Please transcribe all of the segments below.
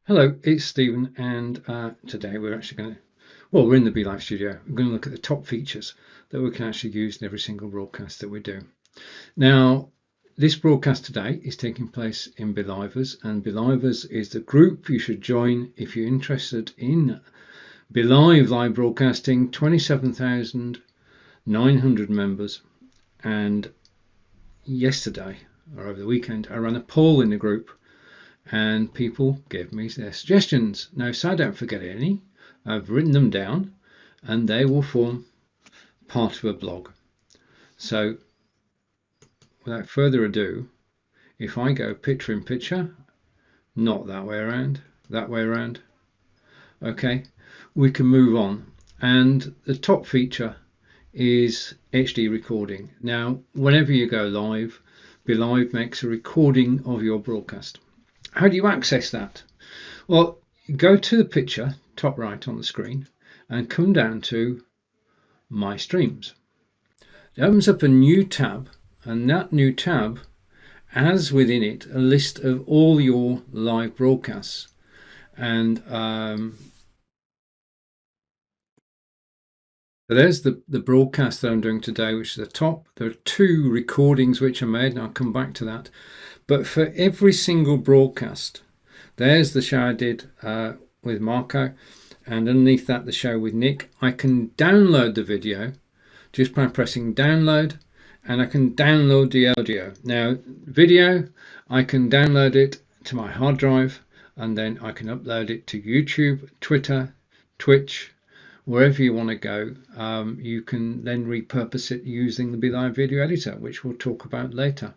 Hello, it's Stephen, and today we're actually we're in the BeLive studio. We're going to look at the top features that we can actually use in every single broadcast that we do. Now, this broadcast today is taking place in BeLivers, and BeLivers is the group you should join if you're interested in BeLive live broadcasting. 27,900 members, and yesterday or over the weekend I ran a poll in the group and people gave me their suggestions. Now, so I don't forget any, I've written them down and they will form part of a blog. So without further ado, if I go picture in picture, not that way around, that way around, okay, we can move on. And the top feature is HD recording. Now, whenever you go live, BeLive makes a recording of your broadcast. How do you access that? Well, go to the picture, top right on the screen, and come down to My Streams. It opens up a new tab, and that new tab has within it a list of all your live broadcasts. And so there's the broadcast that I'm doing today, which is the top. There are 2 recordings which are made, and I'll come back to that. But for every single broadcast, there's the show I did with Marco, and underneath that the show with Nick. I can download the video just by pressing download, and I can download the audio. Now, video, I can download it to my hard drive, and then I can upload it to YouTube, Twitter, Twitch, wherever you want to go. You can then repurpose it using the BeLive video editor, which we'll talk about later.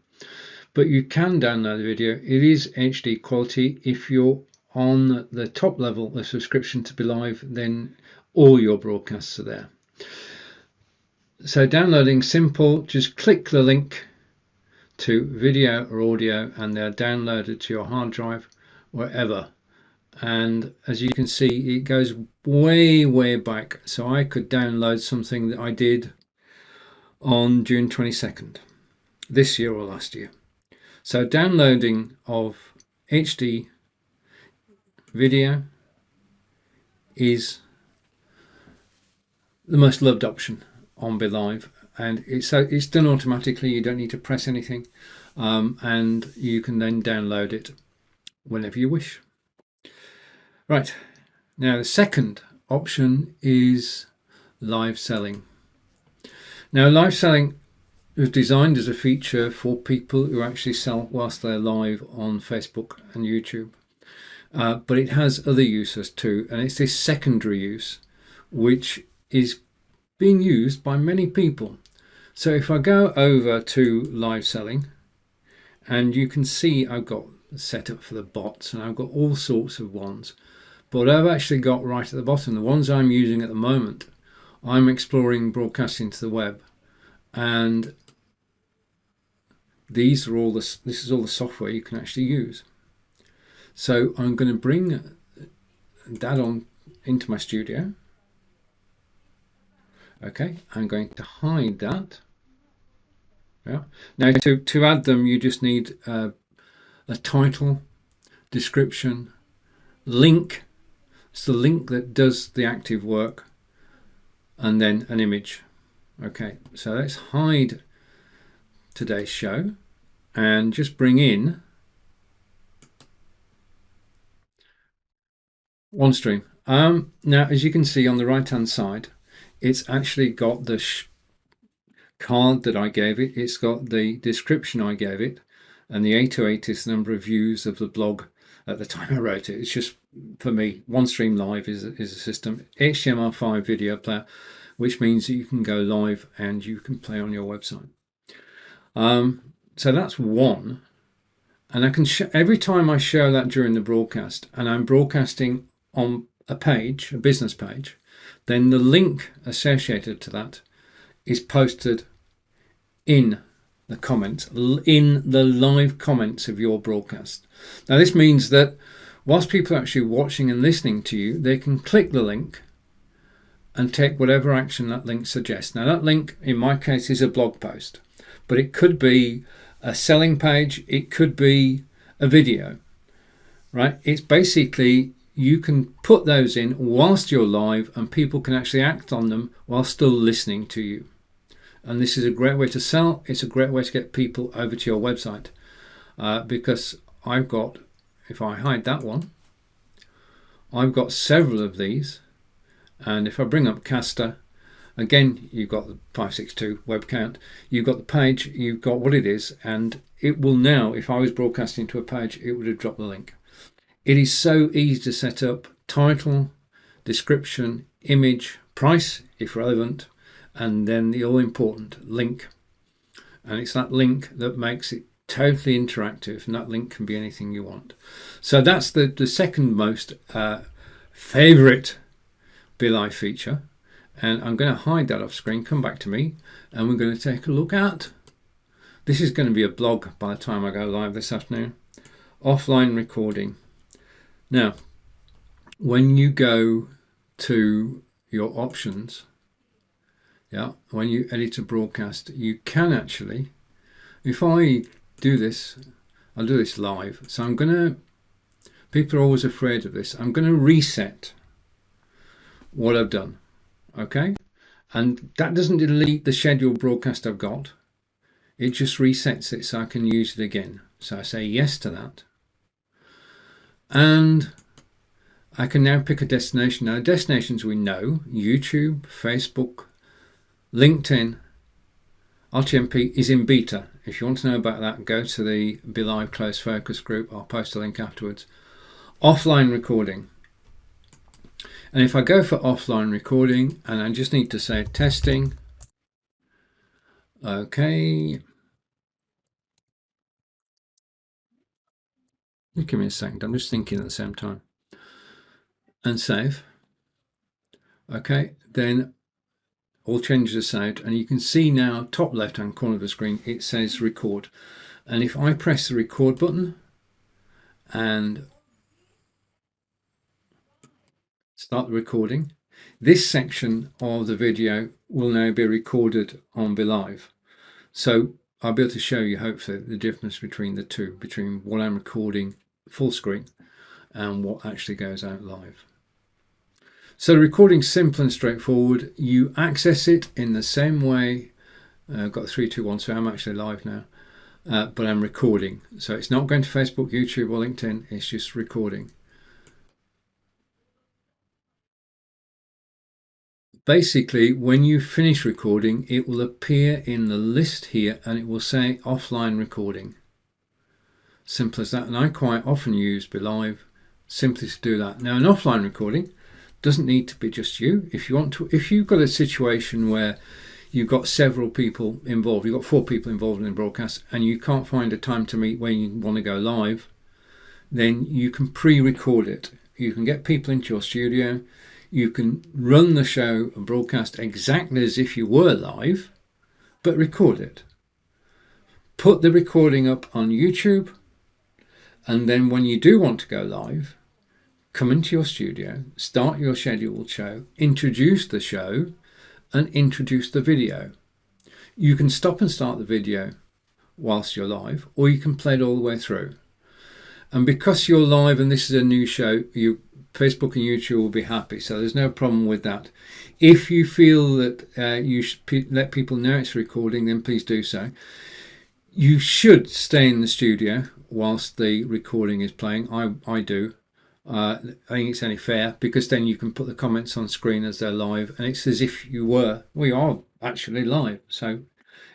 But you can download the video. It is HD quality. If you're on the top level of subscription to BeLive, then all your broadcasts are there. So downloading simple, just click the link to video or audio and they're downloaded to your hard drive wherever. And as you can see, it goes way back. So I could download something that I did on June 22nd, this year or last year. So downloading of HD video is the most loved option on BeLive, and it's done automatically. You don't need to press anything, and you can then download it whenever you wish. Right, now the second option is live selling. Now, live selling was designed as a feature for people who actually sell whilst they're live on Facebook and YouTube, but it has other uses too, and it's this secondary use which is being used by many people. So if I go over to live selling, and you can see I've got set up for the bots and I've got all sorts of ones, but I've actually got right at the bottom the ones I'm using at the moment. I'm exploring broadcasting to the web, and this is all the software you can actually use. So I'm going to bring that on into my studio. Okay, I'm going to hide that. Yeah. Now to add them, you just need a title, description, link. It's the link that does the active work, and then an image. Okay, so let's hide today's show and just bring in one stream. Now, as you can see on the right hand side, it's actually got the card that I gave it, it's got the description I gave it, and the 808 is the number of views of the blog at the time I wrote it. It's just, for me, OneStream Live is a system, HTML5 video player, which means that you can go live and you can play on your website. So that's one, and I can every time I show that during the broadcast, and I'm broadcasting on a page, a business page, then the link associated to that is posted in the comments, in the live comments of your broadcast. Now this means that whilst people are actually watching and listening to you, they can click the link and take whatever action that link suggests. Now that link, in my case, is a blog post, but it could be a selling page, it could be a video, right? It's basically, you can put those in whilst you're live and people can actually act on them while still listening to you. And this is a great way to sell. It's a great way to get people over to your website, because I've got, if I hide that one, I've got several of these. And if I bring up Caster, again, you've got the 562 web count, you've got the page, you've got what it is, and it will now, if I was broadcasting to a page, it would have dropped the link. It is so easy to set up: title, description, image, price, if relevant, and then the all-important link. And it's that link that makes it totally interactive, and that link can be anything you want. So that's the second most favorite BeLive feature. And I'm going to hide that off screen, come back to me, and we're going to take a look at, this is going to be a blog by the time I go live this afternoon, offline recording. Now, when you go to your options, when you edit a broadcast, you can actually, if I do this, I'll do this live. So I'm going to, people are always afraid of this, I'm going to reset what I've done. Okay, and that doesn't delete the scheduled broadcast I've got. It just resets it so I can use it again. So I say yes to that. And I can now pick a destination. Now, destinations we know: YouTube, Facebook, LinkedIn. RTMP is in beta. If you want to know about that, go to the BeLive Close Focus group. I'll post a link afterwards. Offline recording. And if I go for offline recording, and I just need to say testing, okay. Give me a second, I'm just thinking at the same time. And save. Okay, then all changes are saved, and you can see now, top left hand corner of the screen, it says record. And if I press the record button and start the recording, this section of the video will now be recorded on BeLive. So I'll be able to show you hopefully the difference between the two, between what I'm recording full screen and what actually goes out live. So the recording's simple and straightforward. You access it in the same way. I've got 3, 2, 1, so I'm actually live now, but I'm recording. So it's not going to Facebook, YouTube or LinkedIn, it's just recording. Basically, when you finish recording, it will appear in the list here and it will say offline recording. Simple as that. And I quite often use BeLive simply to do that. Now, an offline recording doesn't need to be just you. If you want to, if you've got a situation where you've got several people involved, you've got 4 people involved in the broadcast, and you can't find a time to meet when you want to go live, then you can pre-record it. You can get people into your studio. You can run the show and broadcast exactly as if you were live, but record it. Put the recording up on YouTube, and then when you do want to go live, come into your studio, start your scheduled show, introduce the show, and introduce the video. You can stop and start the video whilst you're live, or you can play it all the way through. And because you're live and this is a new show, Facebook and YouTube will be happy, so there's no problem with that. If you feel that you should let people know it's recording, then please do so. You should stay in the studio whilst the recording is playing. I do. I think it's only fair, because then you can put the comments on screen as they're live, and it's as if you were. We are actually live, so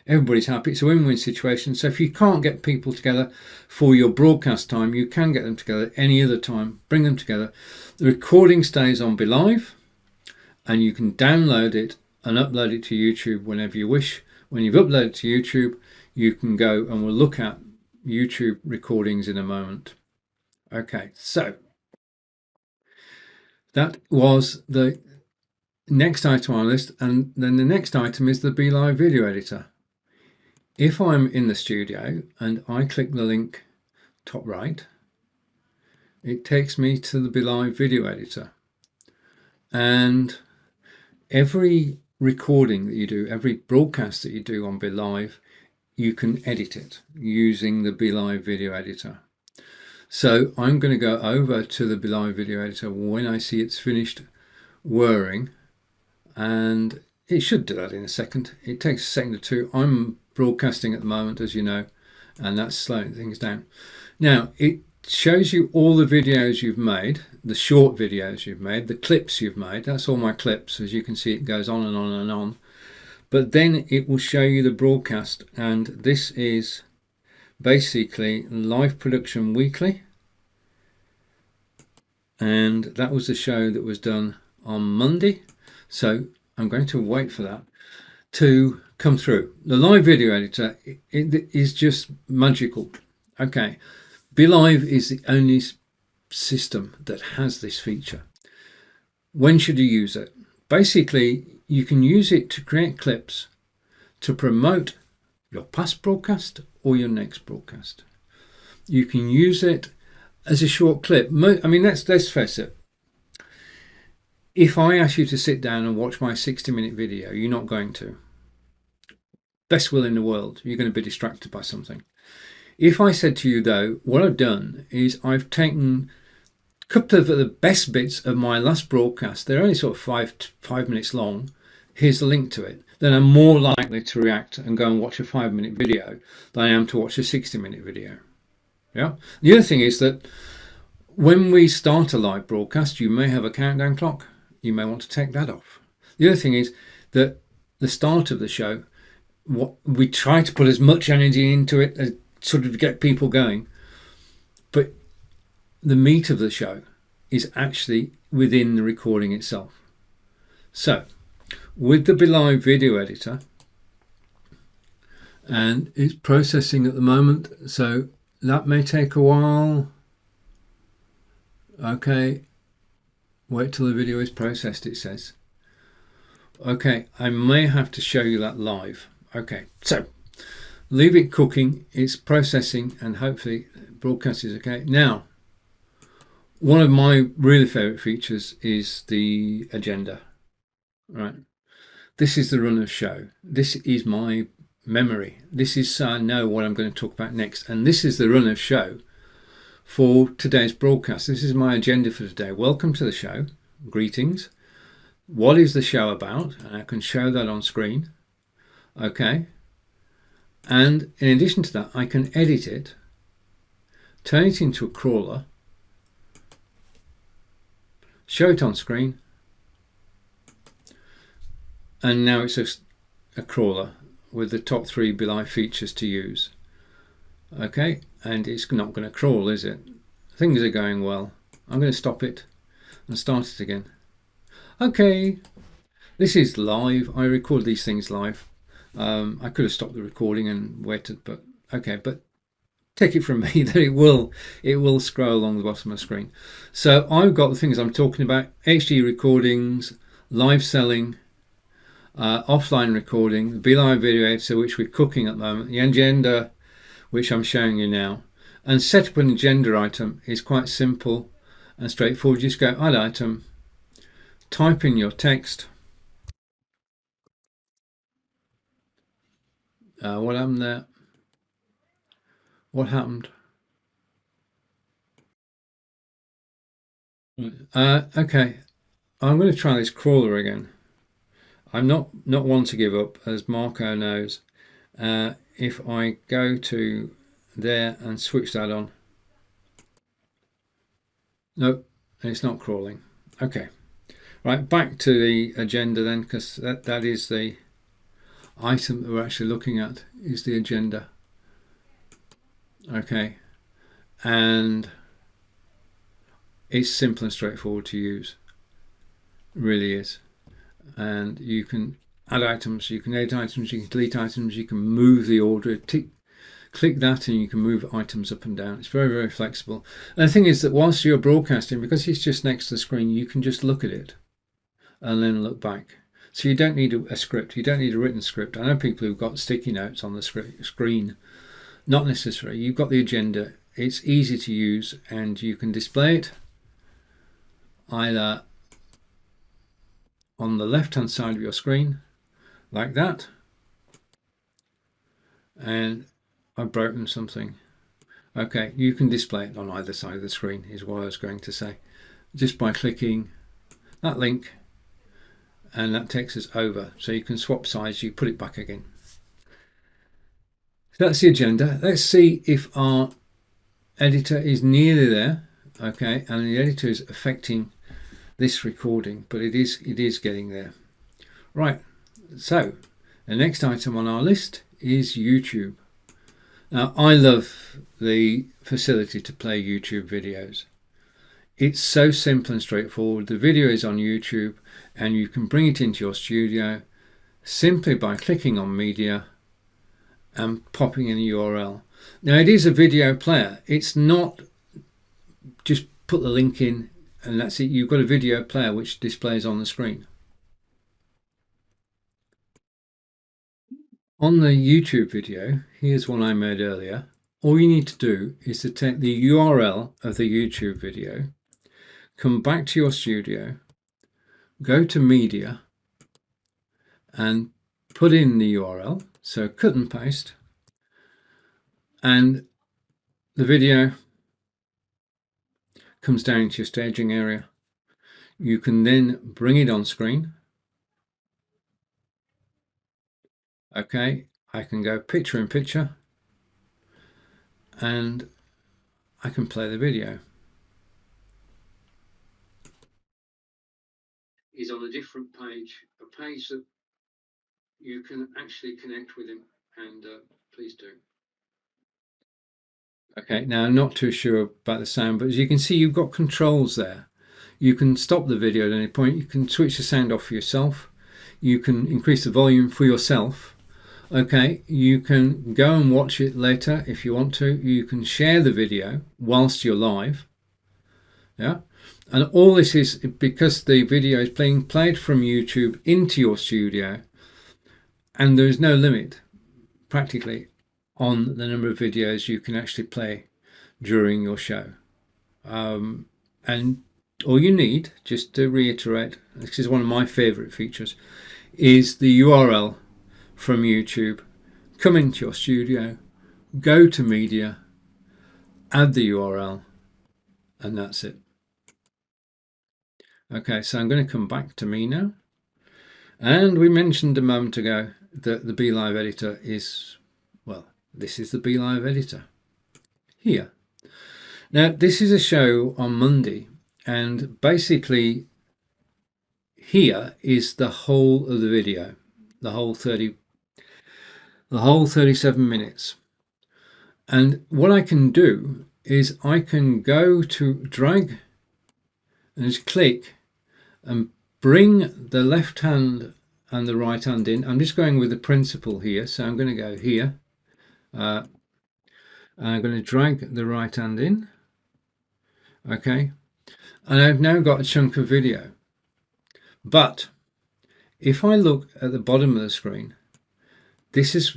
everybody's happy. It's a win-win situation. So if you can't get people together for your broadcast time, you can get them together any other time. Bring them together. The recording stays on BeLive, and you can download it and upload it to YouTube whenever you wish. When you've uploaded it to YouTube, you can go, and we'll look at YouTube recordings in a moment. Okay, so that was the next item on our list, and then the next item is the BeLive video editor. If I'm in the studio and I click the link top right, it takes me to the BeLive video editor, and every recording that you do, every broadcast that you do on BeLive, you can edit it using the BeLive video editor. So I'm going to go over to the BeLive video editor when I see it's finished whirring, and it should do that in a second. It takes a second or two. I'm broadcasting at the moment, as you know, and that's slowing things down. Now it shows you all the videos you've made, the short videos you've made, the clips you've made. That's all my clips. As you can see, it goes on and on and on. But then it will show you the broadcast, and this is basically live production weekly, and that was the show that was done on Monday. So I'm going to wait for that to come through. The live video editor, it is just magical. Okay, BeLive is the only system that has this feature. When should you use it? Basically, you can use it to create clips to promote your past broadcast or your next broadcast. You can use it as a short clip. I mean, let's face it. If I ask you to sit down and watch my 60-minute video, you're not going to. Best will in the world, you're going to be distracted by something. If I said to you, though, what I've done is I've taken a couple of the best bits of my last broadcast. They're only sort of five minutes long. Here's the link to it. Then I'm more likely to react and go and watch a 5-minute video than I am to watch a 60-minute video. Yeah. The other thing is that when we start a live broadcast, you may have a countdown clock. You may want to take that off. The other thing is that the start of the show, what we try to put as much energy into it as sort of get people going, but the meat of the show is actually within the recording itself. So with the BeLive video editor, and it's processing at the moment, so that may take a while. Okay, wait till the video is processed, it says. Okay, I may have to show you that live. Okay, so leave it cooking, it's processing, and hopefully broadcast is okay. Now, one of my really favorite features is the agenda. Right, this is the run of show. This is my memory. This is so I know what I'm going to talk about next, and this is the run of show for today's broadcast. This is my agenda for today. Welcome to the show. Greetings. What is the show about? And I can show that on screen. Okay. And in addition to that, I can edit it, turn it into a crawler, show it on screen, and now it's a crawler with the top 3 BeLive features to use. Okay, and it's not going to crawl, is it? Things are going well. I'm going to stop it and start it again. Okay, this is live. I record these things live. I could have stopped the recording and waited, but okay, but take it from me that it will scroll along the bottom of the screen. So I've got the things I'm talking about: HD recordings, live selling, offline recording, the BeLive video editor, which we're cooking at the moment, the agenda, which I'm showing you now. And set up an agenda item is quite simple and straightforward. Just go add item, type in your text. What happened there? What happened? Okay, I'm going to try this crawler again. I'm not one to give up, as Marco knows. If I go to there and switch that on, nope, it's not crawling. Okay, right, back to the agenda then, because that is the item that we're actually looking at, is the agenda. Okay, and it's simple and straightforward to use, it really is. And you can add items, you can edit items, you can delete items, you can move the order. Click that and you can move items up and down. It's very, very flexible. And the thing is that whilst you're broadcasting, because it's just next to the screen, you can just look at it and then look back. So you don't need a script, you don't need a written script. I know people who've got sticky notes on the screen. Not necessary. You've got the agenda, it's easy to use, and you can display it either on the left hand side of your screen like that, and I've broken something. Okay, you can display it on either side of the screen is what I was going to say, just by clicking that link, and that takes us over. So you can swap sides, you put it back again. So that's the agenda. Let's see if our editor is nearly there. Okay, and the editor is affecting this recording, but it is getting there. Right, so the next item on our list is YouTube. Now, I love the facility to play YouTube videos. It's so simple and straightforward. The video is on YouTube and you can bring it into your studio simply by clicking on media and popping in the URL. Now, it is a video player. It's not just put the link in and that's it. You've got a video player which displays on the screen. On the YouTube video, here's one I made earlier. All you need to do is to take the URL of the YouTube video, come back to your studio, go to media and put in the URL. So cut and paste, and the video comes down into your staging area. You can then bring it on screen. Okay, I can go picture in picture and I can play the video. He's on a different page, a page that you can actually connect with him, and please do. Okay, now I'm not too sure about the sound, but as you can see, you've got controls there. You can stop the video at any point. You can switch the sound off for yourself. You can increase the volume for yourself. Okay, you can go and watch it later if you want to. You can share the video whilst you're live. Yeah, and all this is because the video is being played from YouTube into your studio, and there is no limit practically on the number of videos you can actually play during your show. And all you need, just to reiterate, this is one of my favorite features, is the URL from YouTube. Come into your studio, go to media, add the URL, and that's it. Okay, so I'm going to come back to me now. And we mentioned a moment ago that the BeLive editor is, well, this is the BeLive editor here. Now, this is a show on Monday, and basically here is the whole of the video, the whole 37 minutes. And what I can do is I can go to drag and just click and bring the left hand and the right hand in. I'm just going with the principle here, so I'm going to go here. And I'm going to drag the right hand in. Okay, and I've now got a chunk of video. But if I look at the bottom of the screen, this is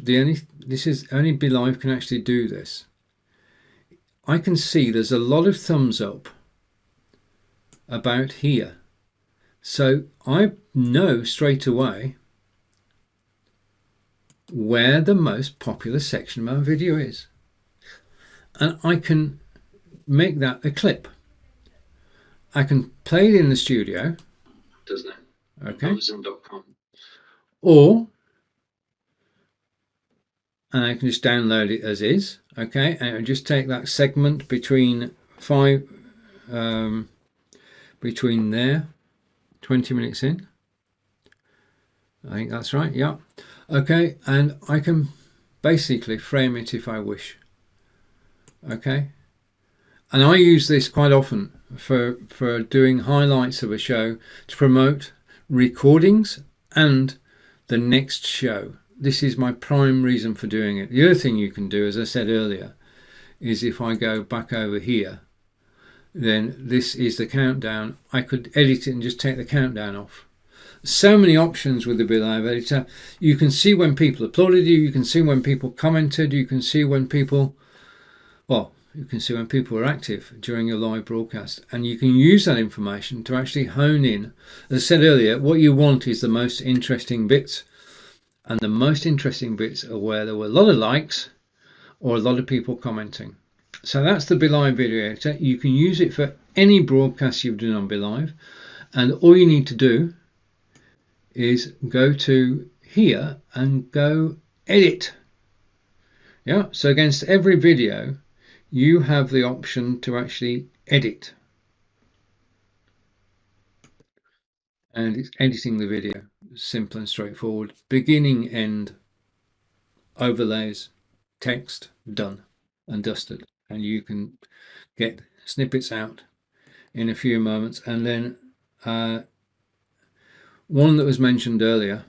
only BeLive can actually do this. I can see there's a lot of thumbs up about here. So I know straight away where the most popular section of my video is. And I can make that a clip. I can play it in the studio. Doesn't it? Okay. Amazon.com. Or, and I can just download it as is. Okay, and I'll just take that segment between between there, 20 minutes in. I think that's right, yeah. Okay, and I can basically frame it if I wish. Okay, and I use this quite often for doing highlights of a show to promote recordings and the next show. This is my prime reason for doing it. The other thing you can do, as I said earlier, is if I go back over here, then this is the countdown. I could edit it and just take the countdown off. So many options with the BeLive editor. You can see when people applauded you, you can see when people commented, you can see when people, well, you can see when people are active during your live broadcast, and you can use that information to actually hone in. As I said earlier, what you want is the most interesting bits, and the most interesting bits are where there were a lot of likes or a lot of people commenting. So that's the BeLive video editor. You can use it for any broadcast you've done on BeLive, and all you need to do is go to here and go edit. Yeah, so against every video you have the option to actually edit, and it's editing the video. Simple and straightforward. Beginning, end, overlays, text, done and dusted, and you can get snippets out in a few moments. And then one that was mentioned earlier,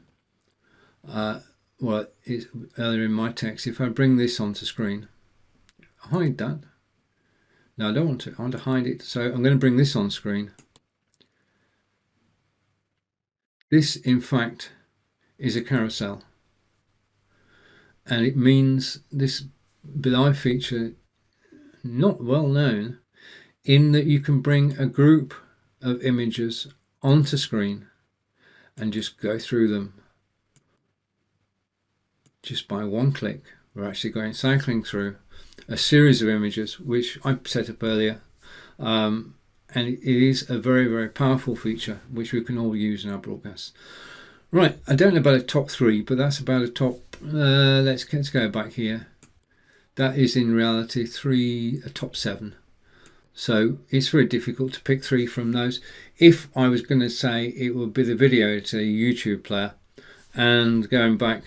well, it's earlier in my text. If I bring this onto screen, hide that. No, I don't want to. I want to hide it. So I'm going to bring this on screen. This, in fact, is a carousel, and it means this BeLive feature, not well known, in that you can bring a group of images onto screen and just go through them just by one click. We're actually going cycling through a series of images which I set up earlier, and it is a very, very powerful feature which we can all use in our broadcasts. Right, I don't know about a top 3, but that's about a top, let's go back here. That is in reality a top 7. So it's very difficult to pick 3 from those. If I was going to say, it would be the video editor, YouTube player, and going back,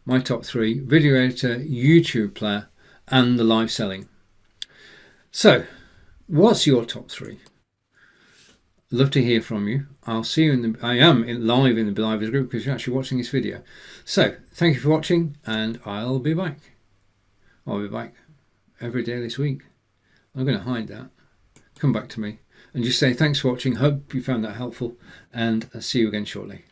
my top 3, video editor, YouTube player, and the live selling. So what's your top 3? Love to hear from you. I'll see you I am live in the BeLive group because you're actually watching this video. So thank you for watching, and I'll be back. I'll be back every day this week. I'm going to hide that. Come back to me and just say thanks for watching. Hope you found that helpful, and I'll see you again shortly.